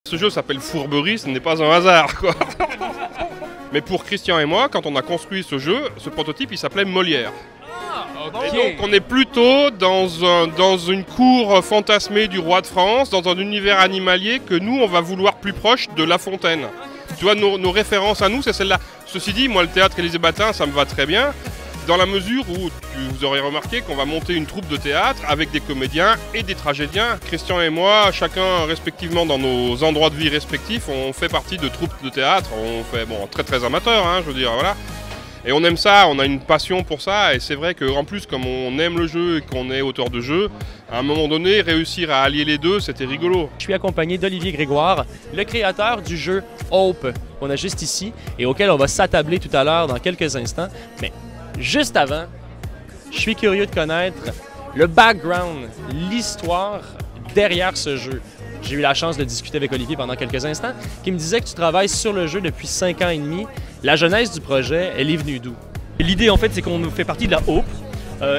Ce jeu s'appelle Fourberie, ce n'est pas un hasard, quoi. Mais pour Christian et moi, quand on a construit ce jeu, ce prototype, il s'appelait Molière. Et donc on est plutôt dans une cour fantasmée du roi de France, dans un univers animalier que nous, on va vouloir plus proche de La Fontaine. Tu vois, nos références à nous, c'est celle-là. Ceci dit, moi, le théâtre élisabétain, ça me va très bien, dans la mesure où, vous aurez remarqué qu'on va monter une troupe de théâtre avec des comédiens et des tragédiens. Christian et moi, chacun respectivement dans nos endroits de vie respectifs, on fait partie de troupes de théâtre. On fait, bon, très très amateur, hein, je veux dire, voilà. Et on aime ça, on a une passion pour ça, et c'est vrai qu'en plus, comme on aime le jeu et qu'on est auteur de jeu, à un moment donné, réussir à allier les deux, c'était rigolo. Je suis accompagné d'Olivier Grégoire, le créateur du jeu Hope, qu'on a juste ici, et auquel on va s'attabler tout à l'heure dans quelques instants. Mais juste avant, je suis curieux de connaître le background, l'histoire derrière ce jeu. J'ai eu la chance de discuter avec Olivier pendant quelques instants, qui me disait que tu travailles sur le jeu depuis 5 ans et demi. La genèse du projet, elle est venue d'où? L'idée, en fait, c'est qu'on fait partie de la Hope.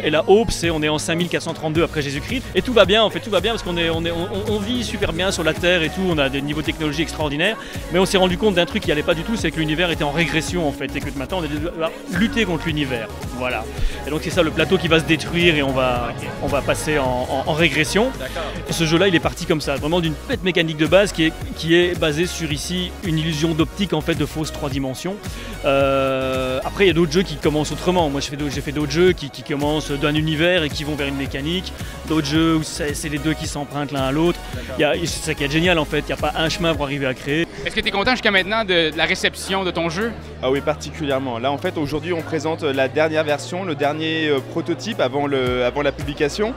Et la Hope, on est en 5432 après Jésus-Christ. Et tout va bien, en fait, tout va bien parce qu'on vit super bien sur la Terre et tout. On a des niveaux de technologie extraordinaires. Mais on s'est rendu compte d'un truc qui n'allait pas du tout, c'est que l'univers était en régression, en fait. Et que maintenant, on doit lutter contre l'univers. Voilà. Et donc, c'est ça, le plateau qui va se détruire et on va passer en régression. Et ce jeu-là, il est parti comme ça. Vraiment d'une bête mécanique de base qui est basée sur, ici, une illusion d'optique, en fait, de fausses 3 dimensions. Après, il y a d'autres jeux qui commencent autrement. Moi, j'ai fait d'autres jeux qui commencent d'un univers et qui vont vers une mécanique, d'autres jeux où c'est les deux qui s'empruntent l'un à l'autre. C'est ça qui est génial en fait, il n'y a pas un chemin pour arriver à créer. Est-ce que tu es content jusqu'à maintenant de la réception de ton jeu? Ah oui, particulièrement. Là en fait aujourd'hui on présente la dernière version, le dernier prototype avant la publication.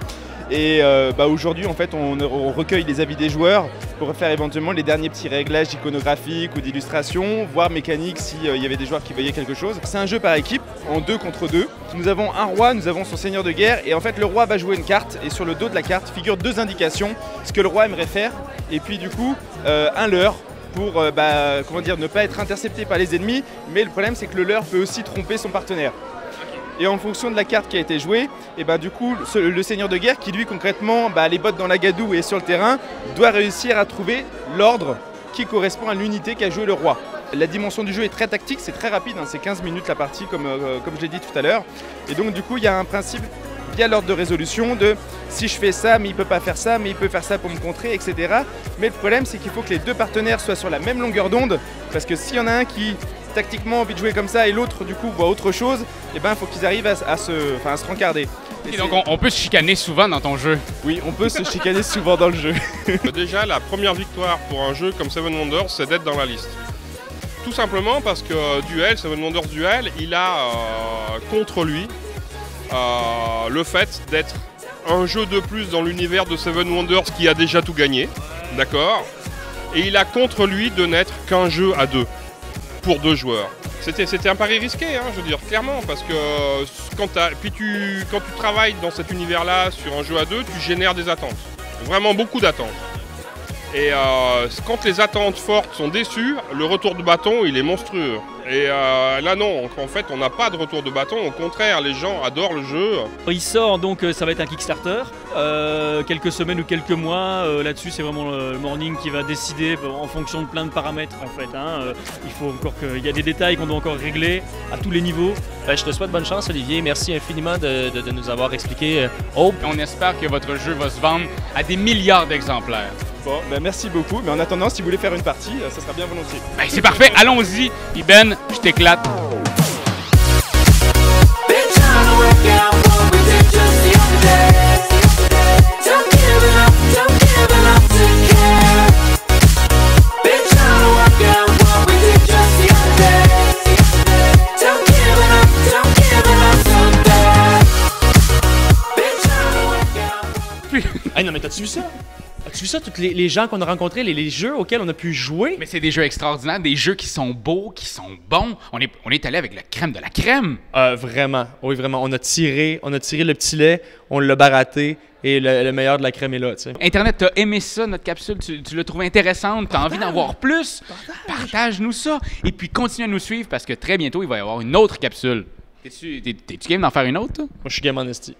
Et aujourd'hui, en fait, on recueille les avis des joueurs pour faire éventuellement les derniers petits réglages iconographiques ou d'illustration, voire mécaniques s'il y avait des joueurs qui voyaient quelque chose. C'est un jeu par équipe, en 2 contre 2. Nous avons un roi, nous avons son seigneur de guerre, et en fait, le roi va jouer une carte, et sur le dos de la carte figurent 2 indications, ce que le roi aimerait faire, et puis du coup, un leurre pour ne pas être intercepté par les ennemis, mais le problème, c'est que le leurre peut aussi tromper son partenaire. Et en fonction de la carte qui a été jouée, et du coup, le seigneur de guerre qui lui concrètement les bottes dans la gadoue et sur le terrain, doit réussir à trouver l'ordre qui correspond à l'unité qu'a joué le roi. La dimension du jeu est très tactique, c'est très rapide, hein, c'est 15 minutes la partie comme je l'ai dit tout à l'heure. Et donc du coup, il y a un principe via l'ordre de résolution de si je fais ça, mais il peut pas faire ça, mais il peut faire ça pour me contrer, etc. Mais le problème, c'est qu'il faut que les 2 partenaires soient sur la même longueur d'onde, parce que s'il y en a un qui tactiquement a envie de jouer comme ça et l'autre du coup voit autre chose, il faut qu'ils arrivent à se rencarder. Et donc on peut se chicaner souvent dans ton jeu? Oui, on peut se chicaner souvent dans le jeu. Déjà, la première victoire pour un jeu comme Seven Wonders, c'est d'être dans la liste. Tout simplement parce que Seven Wonders Duel, il a contre lui le fait d'être un jeu de plus dans l'univers de Seven Wonders qui a déjà tout gagné, d'accord? Et il a contre lui de n'être qu'un jeu à 2. Pour 2 joueurs. C'était un pari risqué, hein, je veux dire, clairement, parce que quand tu travailles dans cet univers-là sur un jeu à 2, tu génères des attentes. Vraiment beaucoup d'attentes. Et quand les attentes fortes sont déçues, le retour de bâton, il est monstrueux. Et là, non, en fait, on n'a pas de retour de bâton. Au contraire, les gens adorent le jeu. Il sort, donc ça va être un Kickstarter. Quelques semaines ou quelques mois, là-dessus, c'est vraiment le Morning qui va décider en fonction de plein de paramètres, en fait. Hein. Il faut encore il y a des détails qu'on doit encore régler à tous les niveaux. Je te souhaite bonne chance, Olivier. Merci infiniment de nous avoir expliqué Hope. On espère que votre jeu va se vendre à des milliards d'exemplaires. Bon, merci beaucoup. Mais en attendant, si vous voulez faire une partie, ça sera bien volontiers. C'est parfait, allons-y. Puis Ben, je t'éclate. Hey, non mais t'as-tu vu ça? As-tu vu ça, tous les gens qu'on a rencontrés, les jeux auxquels on a pu jouer? Mais c'est des jeux extraordinaires, des jeux qui sont beaux, qui sont bons. On est allé avec la crème de la crème. Vraiment, oui vraiment. On a tiré le petit lait, on l'a baraté et le meilleur de la crème est là, tu sais. Internet, t'as aimé ça, notre capsule? Tu l'as trouvée intéressante? T'as envie d'en voir plus? Partage-nous ça. Et puis continue à nous suivre parce que très bientôt, il va y avoir une autre capsule. T'es-tu game d'en faire une autre, toi? Moi, je suis game en esti.